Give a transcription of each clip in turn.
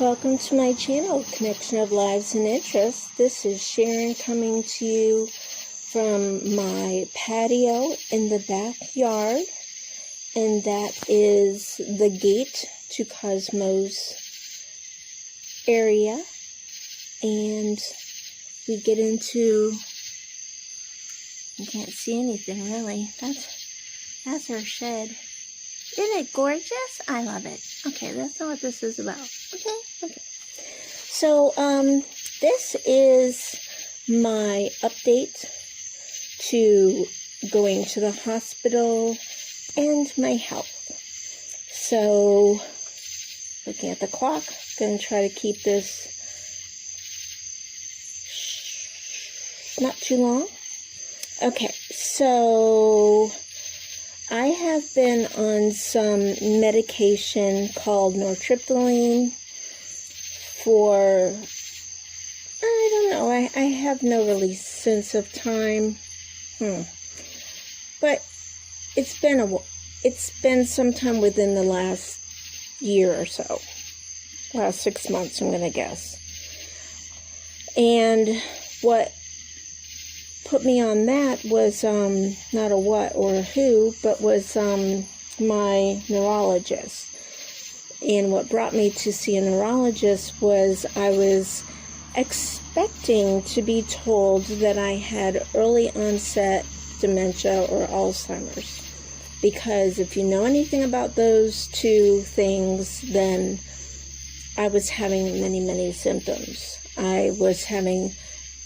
Welcome to my channel, Connection of Lives and Interests. This is Sharon coming to you from my patio in the backyard, and that is the gate to Cosmo's area. And we get into, you can't see anything really, that's her shed. Isn't it gorgeous? I love it. Okay, that's not what this is about. Okay. So, this is my update to going to the hospital and my health. So, looking at the clock, going to try to keep this not too long. Okay, so I have been on some medication called nortriptyline for, I don't know, I have no really sense of time. But it's been sometime within the last year or so. Last 6 months, I'm going to guess. And what put me on that was not a what or a who, but was my neurologist. And what brought me to see a neurologist was I was expecting to be told that I had early onset dementia or Alzheimer's. Because if you know anything about those two things, then I was having many symptoms. I was having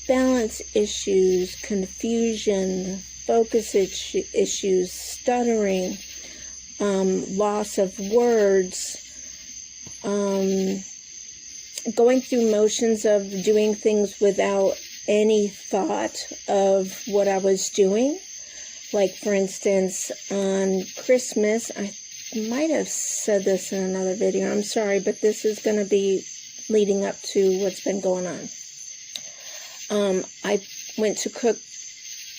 balance issues, confusion, focus issues, stuttering, loss of words, going through motions of doing things without any thought of what I was doing. Like, for instance, on Christmas, I might have said this in another video, I'm sorry, but this is going to be leading up to what's been going on. I went to cook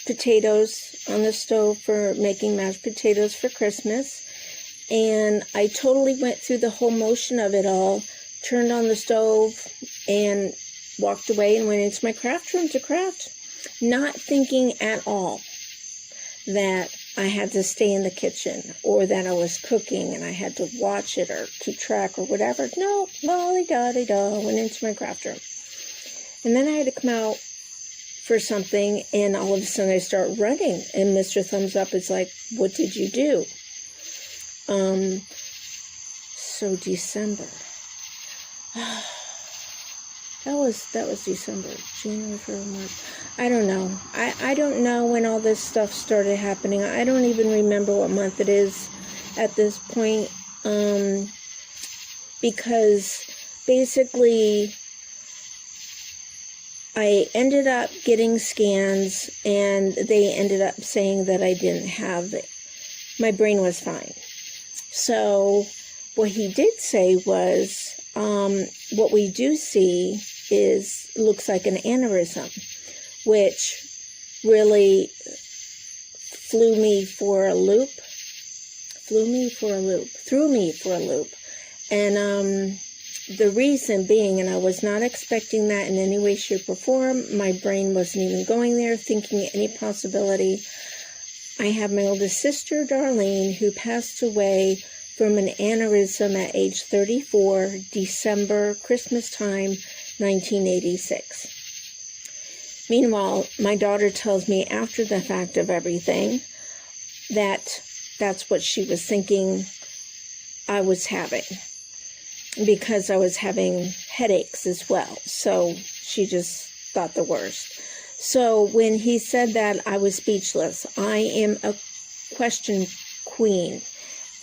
potatoes on the stove for making mashed potatoes for Christmas, and I totally went through the whole motion of it all, turned on the stove, and walked away and went into my craft room to craft, not thinking at all that I had to stay in the kitchen or that I was cooking and I had to watch it or keep track or whatever. No, lolly-da-di-da, went into my craft room. And then I had to come out for something, and all of a sudden I start running, and Mr. Thumbs Up is like, what did you do? So December. That was December, January, February, March. I don't know. I don't know when all this stuff started happening. I don't even remember what month it is at this point, because basically I ended up getting scans, and they ended up saying that I didn't have it. My brain was fine. So what he did say was, what we do see looks like an aneurysm, which really threw me for a loop. And the reason being, and I was not expecting that in any way, shape, or form. My brain wasn't even going there, thinking any possibility. I have my oldest sister, Darlene, who passed away from an aneurysm at age 34, December, Christmas time, 1986. Meanwhile, my daughter tells me after the fact of everything that that's what she was thinking I was having, because I was having headaches as well. So she just thought the worst. So when he said that, I was speechless. I am a question queen.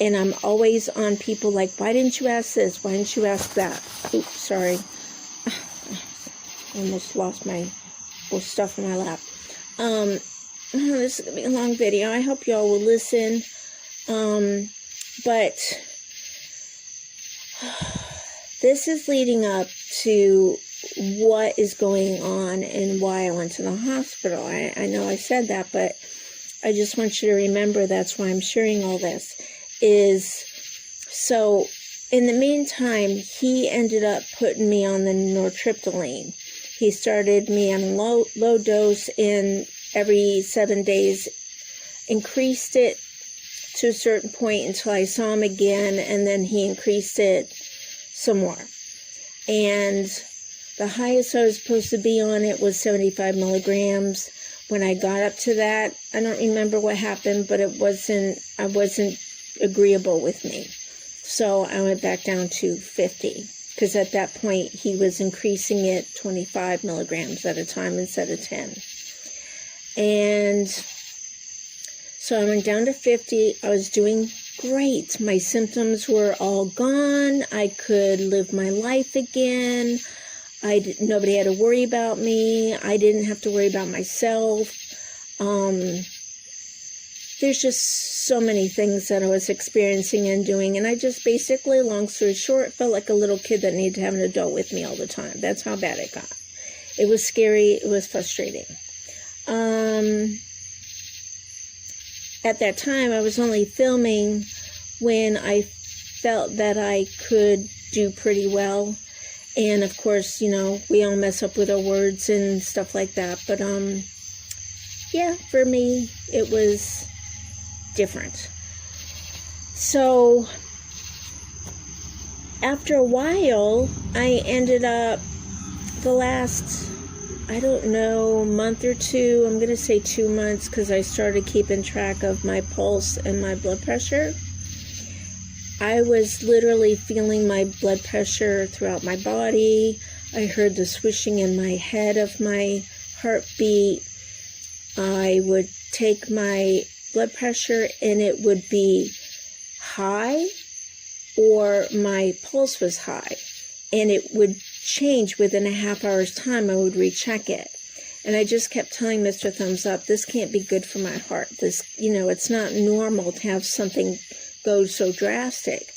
And I'm always on people like, why didn't you ask this? Why didn't you ask that? Oops, sorry. I almost lost my stuff in my lap. This is going to be a long video. I hope y'all will listen. But this is leading up to what is going on and why I went to the hospital. I know I said that, but I just want you to remember that's why I'm sharing all this. So in the meantime, he ended up putting me on the nortriptyline. He started me on low dose, and every 7 days increased it to a certain point until I saw him again, and then he increased it some more. And the highest I was supposed to be on it was 75 milligrams. When I got up to that, I don't remember what happened, but I wasn't agreeable with me. So I went back down to 50, because at that point he was increasing it 25 milligrams at a time instead of 10. And so I went down to 50. I was doing great. My symptoms were all gone. I could live my life again. Nobody had to worry about me. I didn't have to worry about myself. There's just so many things that I was experiencing and doing, and I just basically, long story short, felt like a little kid that needed to have an adult with me all the time. That's how bad it got. It was scary. It was frustrating. At that time, I was only filming when I felt that I could do pretty well. And of course, you know, we all mess up with our words and stuff like that. But yeah, for me, it was different. So after a while, I ended up the last, I don't know, month or two, I'm going to say 2 months, because I started keeping track of my pulse and my blood pressure. I was literally feeling my blood pressure throughout my body. I heard the swishing in my head of my heartbeat. I would take my blood pressure and it would be high, or my pulse was high, and it would change within a half hour's time. I would recheck it. And I just kept telling Mr. Thumbs Up, this can't be good for my heart. This, you know, it's not normal to have something go so drastic.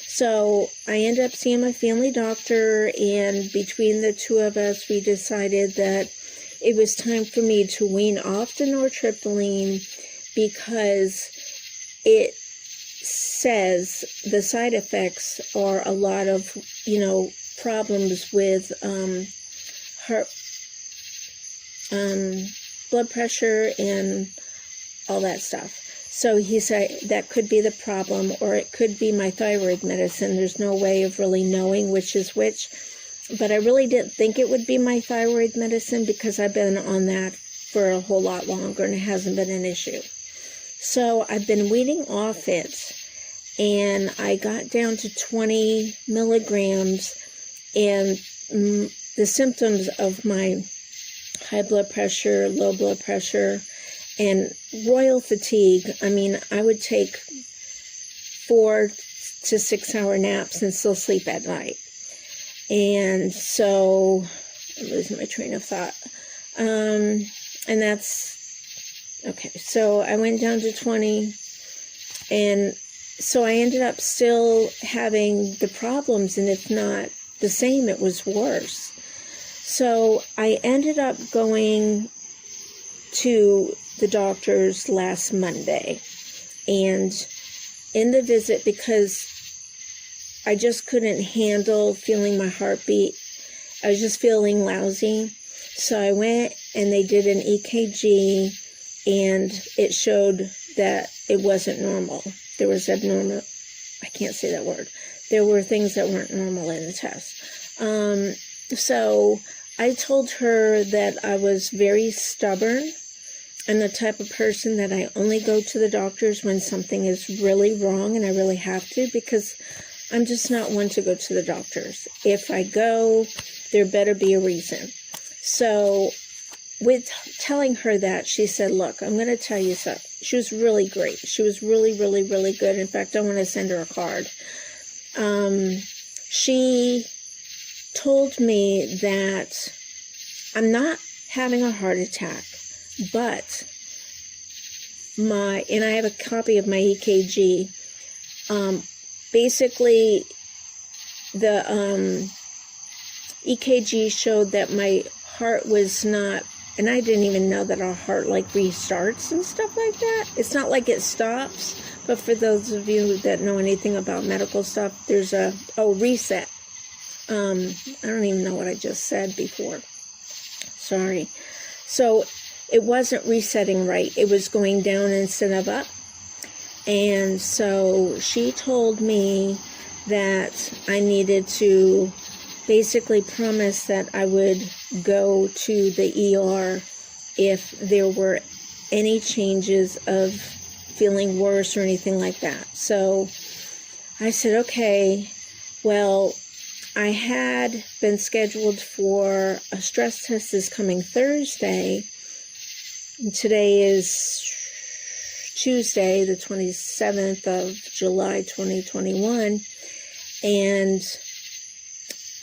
So I ended up seeing my family doctor, and between the two of us, we decided that it was time for me to wean off the nortriptyline, because it says the side effects are a lot of, you know, problems with heart, blood pressure and all that stuff. So he said that could be the problem, or it could be my thyroid medicine. There's no way of really knowing which is which. But I really didn't think it would be my thyroid medicine, because I've been on that for a whole lot longer and it hasn't been an issue. So I've been weaning off it, and I got down to 20 milligrams, and the symptoms of my high blood pressure, low blood pressure, and royal fatigue. I mean, I would take 4 to 6 hour naps and still sleep at night. And so I'm losing my train of thought. And that's okay. So I went down to 20, and so I ended up still having the problems, and if not the same, it was worse. So I ended up going to the doctor's last Monday, and in the visit, because I just couldn't handle feeling my heartbeat, I was just feeling lousy. So I went and they did an EKG, and it showed that it wasn't normal. There was abnormal, I can't say that word. There were things that weren't normal in the test. So I told her that I was very stubborn. I'm the type of person that I only go to the doctors when something is really wrong and I really have to, because I'm just not one to go to the doctors. If I go, there better be a reason. So with telling her that, she said, look, I'm going to tell you something. She was really great. She was really, really, really good. In fact, I want to send her a card. She told me that I'm not having a heart attack, but and I have a copy of my EKG. Basically, the EKG showed that my heart was not, and I didn't even know that our heart like restarts and stuff like that. It's not like it stops, But for those of you that know anything about medical stuff, there's a, reset. I don't even know what I just said before. Sorry. So it wasn't resetting right. It was going down instead of up. And so she told me that I needed to basically promise that I would go to the ER if there were any changes of feeling worse or anything like that. So I said, okay, well, I had been scheduled for a stress test this coming Thursday. And today is Tuesday, the 27th of July, 2021. And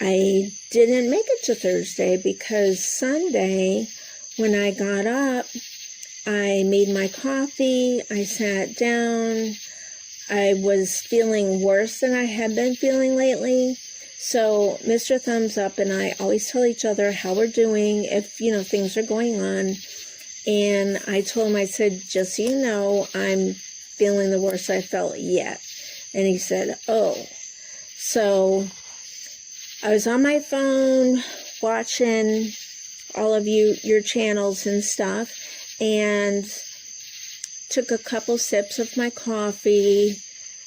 I didn't make it to Thursday because Sunday, when I got up, I made my coffee, I sat down, I was feeling worse than I had been feeling lately. So Mr. Thumbs Up and I always tell each other how we're doing if, things are going on. And I told him, I said, just so you know, I'm feeling the worst I felt yet. And he said, oh. So I was on my phone watching all of your channels and stuff, and took a couple sips of my coffee,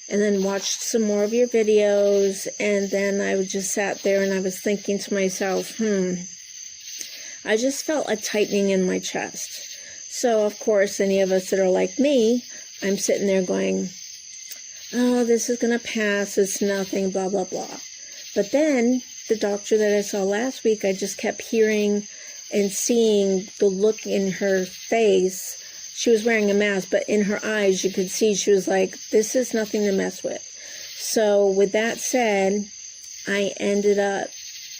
and then watched some more of your videos, and then I just sat there and I was thinking to myself, I just felt a tightening in my chest. So, of course, any of us that are like me, I'm sitting there going, oh, this is going to pass, it's nothing, blah, blah, blah. But then, the doctor that I saw last week, I just kept hearing and seeing the look in her face. She was wearing a mask, but in her eyes, you could see she was like, this is nothing to mess with. So, with that said, I ended up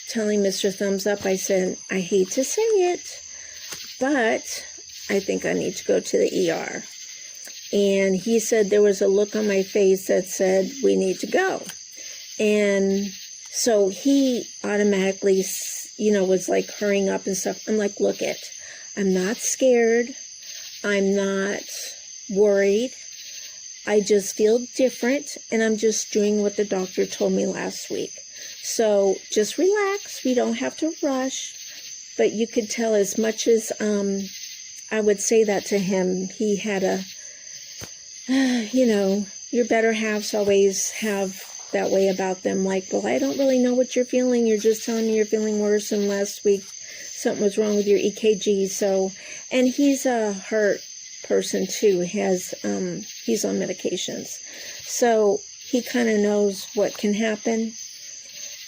telling Mr. Thumbs Up, I said, I hate to say it, but I think I need to go to the ER. And he said there was a look on my face that said, we need to go. And so he automatically, was like hurrying up and stuff. I'm like, look it, I'm not scared. I'm not worried. I just feel different, and I'm just doing what the doctor told me last week. So just relax. We don't have to rush. But you could tell, as much as I would say that to him, he had a, your better halves always have that way about them. Like, well, I don't really know what you're feeling. You're just telling me you're feeling worse, and last week something was wrong with your EKG. So, and he's a heart person too. He's on medications. So he kind of knows what can happen.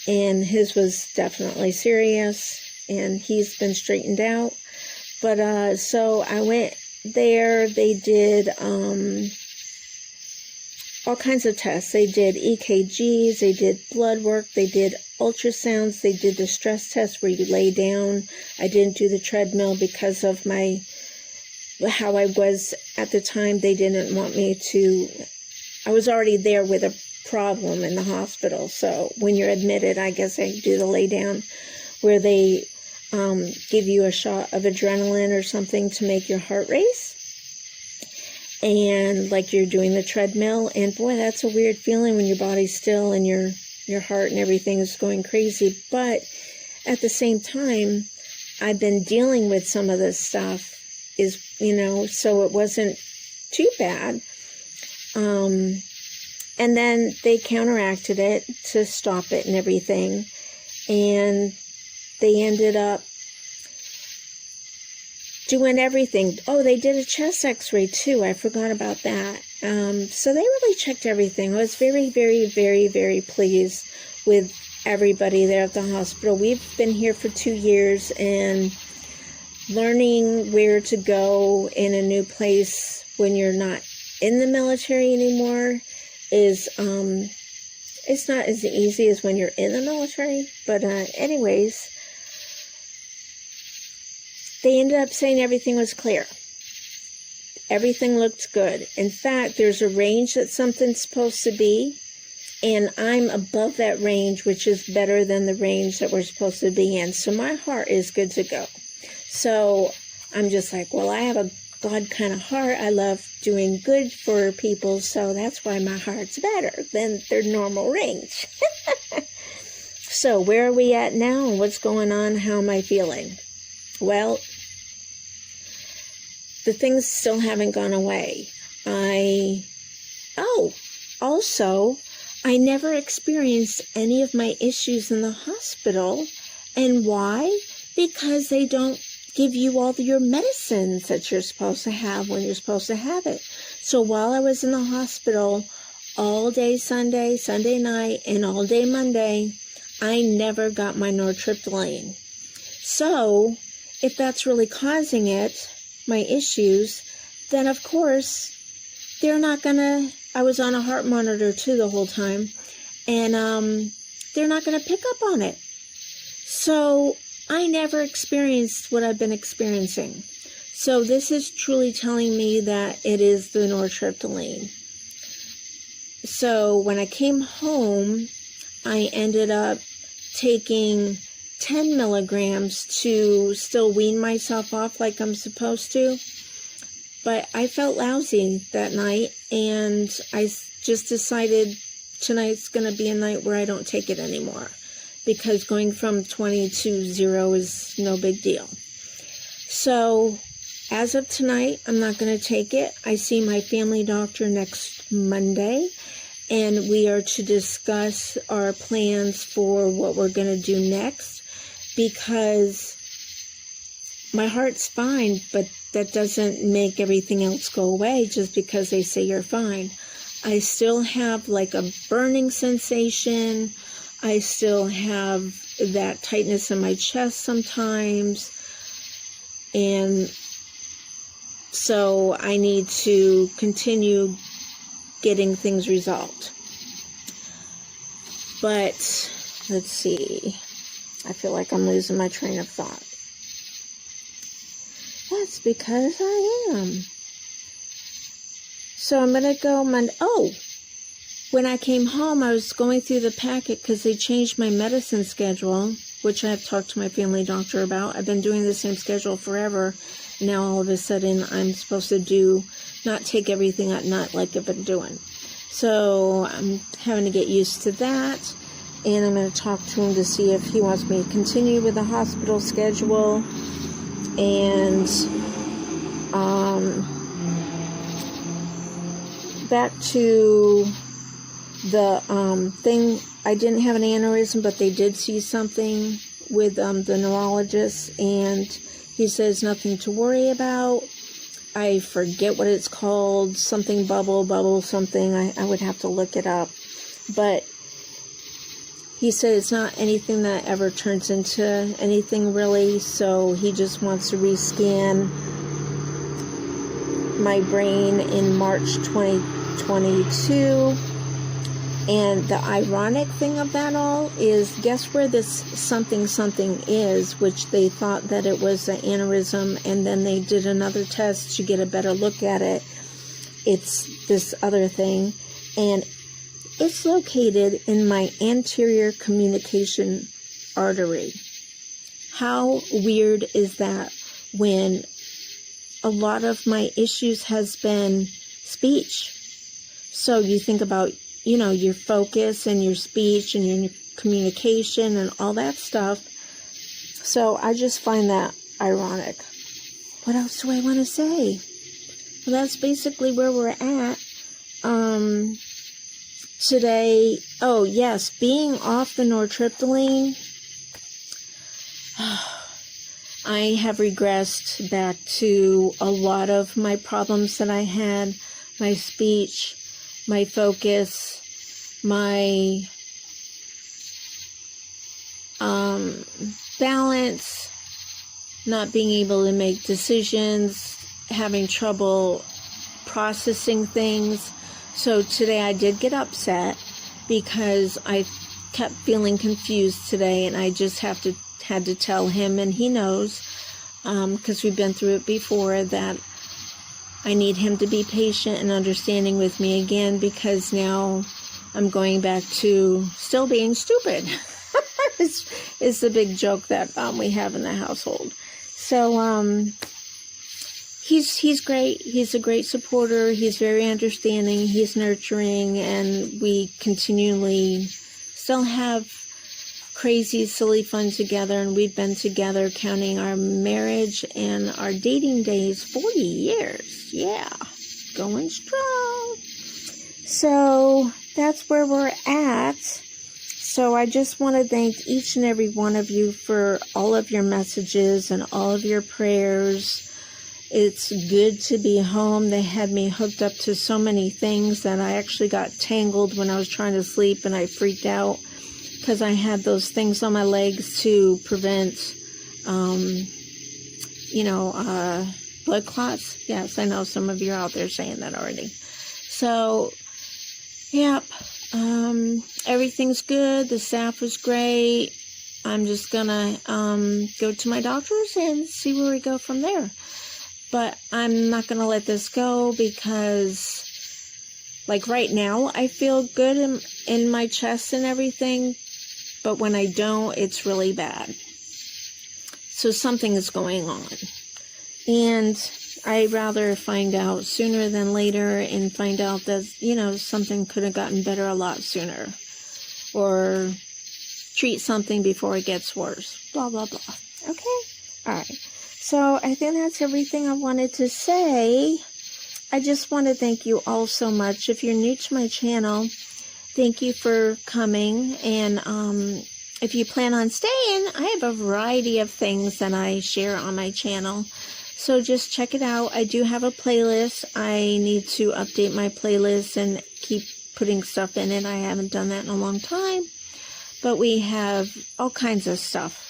And his was definitely serious, and he's been straightened out. But, so I went there. They did, all kinds of tests. They did EKGs, they did blood work, they did ultrasounds, they did the stress test where you lay down. I didn't do the treadmill because of how I was at the time. They didn't want me to, I was already there with a problem in the hospital. So when you're admitted, I guess I do the lay down where they give you a shot of adrenaline or something to make your heart race. And like you're doing the treadmill, and boy, that's a weird feeling when your body's still and your heart and everything is going crazy. But at the same time, I've been dealing with some of this stuff, so it wasn't too bad. And then they counteracted it to stop it and everything. And they ended up doing everything. Oh, they did a chest x-ray too. I forgot about that. So they really checked everything. I was very, very, very, very pleased with everybody there at the hospital. We've been here for 2 years, and learning where to go in a new place when you're not in the military anymore is, it's not as easy as when you're in the military. But anyways, they ended up saying everything was clear. Everything looked good. In fact, there's a range that something's supposed to be, and I'm above that range, which is better than the range that we're supposed to be in. So my heart is good to go. So I'm just like, well, I have a God kind of heart. I love doing good for people, so that's why my heart's better than their normal range. So where are we at now? What's going on? How am I feeling? Well, the things still haven't gone away. Also, I never experienced any of my issues in the hospital. And why? Because they don't give you all your medicines that you're supposed to have when you're supposed to have it. So while I was in the hospital all day Sunday, Sunday night, and all day Monday, I never got my nortriptyline. So if that's really causing it, my issues, then of course they're not gonna, I was on a heart monitor too the whole time, and they're not gonna pick up on it. So I never experienced what I've been experiencing. So this is truly telling me that it is the nortriptyline. So when I came home, I ended up taking 10 milligrams to still wean myself off like I'm supposed to. But I felt lousy that night, and I just decided tonight's going to be a night where I don't take it anymore, because going from 20 to 0 is no big deal. So as of tonight, I'm not going to take it. I see my family doctor next Monday, and we are to discuss our plans for what we're going to do next, because my heart's fine, but that doesn't make everything else go away just because they say you're fine. I still have like a burning sensation. I still have that tightness in my chest sometimes. And so I need to continue getting things resolved. But let's see. I feel like I'm losing my train of thought. That's because I am. So I'm going to go Monday. Oh, when I came home, I was going through the packet because they changed my medicine schedule, which I've talked to my family doctor about. I've been doing the same schedule forever. Now all of a sudden I'm supposed to not take everything at night like I've been doing. So I'm having to get used to that. And I'm going to talk to him to see if he wants me to continue with the hospital schedule. And back to the thing, I didn't have an aneurysm, but they did see something with the neurologist, and he says nothing to worry about. I forget what it's called, something bubble something. I would have to look it up. But he said it's not anything that ever turns into anything really, so he just wants to rescan my brain in March 2022. And the ironic thing of that all is, guess where this something is, which they thought that it was an aneurysm, and then they did another test to get a better look at it. It's this other thing, and it's located in my anterior communication artery. How weird is that, when a lot of my issues has been speech? So you think about, your focus and your speech and your communication and all that stuff. So I just find that ironic. What else do I want to say? Well, that's basically where we're at. Today, oh yes, being off the nortriptyline, I have regressed back to a lot of my problems that I had, my speech, my focus, my balance, not being able to make decisions, having trouble processing things. So today I did get upset because I kept feeling confused today, and I just had to tell him, and he knows, because we've been through it before, that I need him to be patient and understanding with me again, because now I'm going back to still being stupid. It's the big joke that we have in the household. So he's great. He's a great supporter. He's very understanding. He's nurturing, and we continually still have crazy, silly fun together. And we've been together, counting our marriage and our dating days, 40 years. Yeah, going strong. So that's where we're at. So I just want to thank each and every one of you for all of your messages and all of your prayers. It's good to be home. They had me hooked up to so many things that I actually got tangled when I was trying to sleep, and I freaked out because I had those things on my legs to prevent, blood clots. Yes, I know some of you are out there saying that already. So, yep, everything's good. The staff was great. I'm just gonna go to my doctor's and see where we go from there. But I'm not going to let this go because, like, right now, I feel good in my chest and everything. But when I don't, it's really bad. So something is going on. And I'd rather find out sooner than later and find out that, something could have gotten better a lot sooner. Or treat something before it gets worse. Blah, blah, blah. Okay? All right. So I think that's everything I wanted to say. I just want to thank you all so much. If you're new to my channel, thank you for coming. And if you plan on staying, I have a variety of things that I share on my channel. So just check it out. I do have a playlist. I need to update my playlist and keep putting stuff in it. I haven't done that in a long time. But we have all kinds of stuff.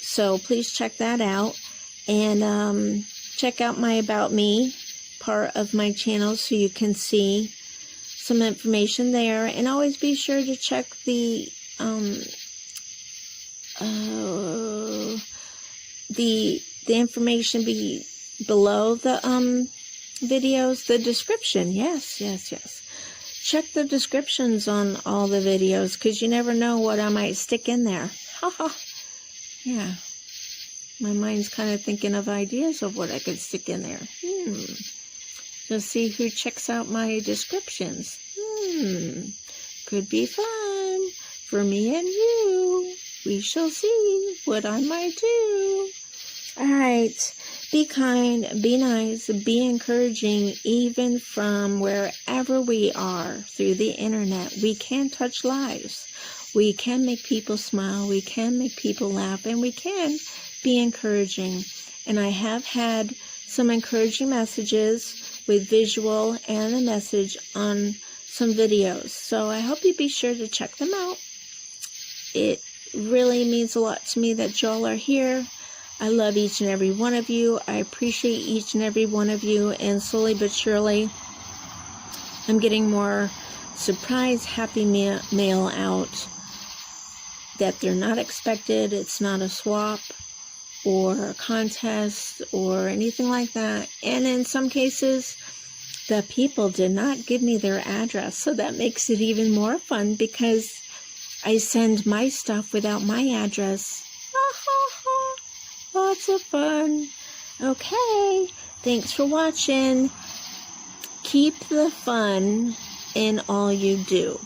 So please check that out, and check out my About Me part of my channel so you can see some information there. And always be sure to check the information below the videos, the description. Yes. Check the descriptions on all the videos, because you never know what I might stick in there. Haha. Yeah, my mind's kind of thinking of ideas of what I could stick in there. Just see who checks out my descriptions. Could be fun for me and you. We shall see what I might do. All right, be kind, be nice, be encouraging, even from wherever we are through the internet. We can touch lives. We can make people smile, we can make people laugh, and we can be encouraging. And I have had some encouraging messages with visual and a message on some videos. So I hope you be sure to check them out. It really means a lot to me that y'all are here. I love each and every one of you. I appreciate each and every one of you. And slowly but surely, I'm getting more surprise happy mail out that they're not expected. It's not a swap or a contest or anything like that. And in some cases, the people did not give me their address. So that makes it even more fun, because I send my stuff without my address. Lots of fun. Okay, thanks for watching. Keep the fun in all you do.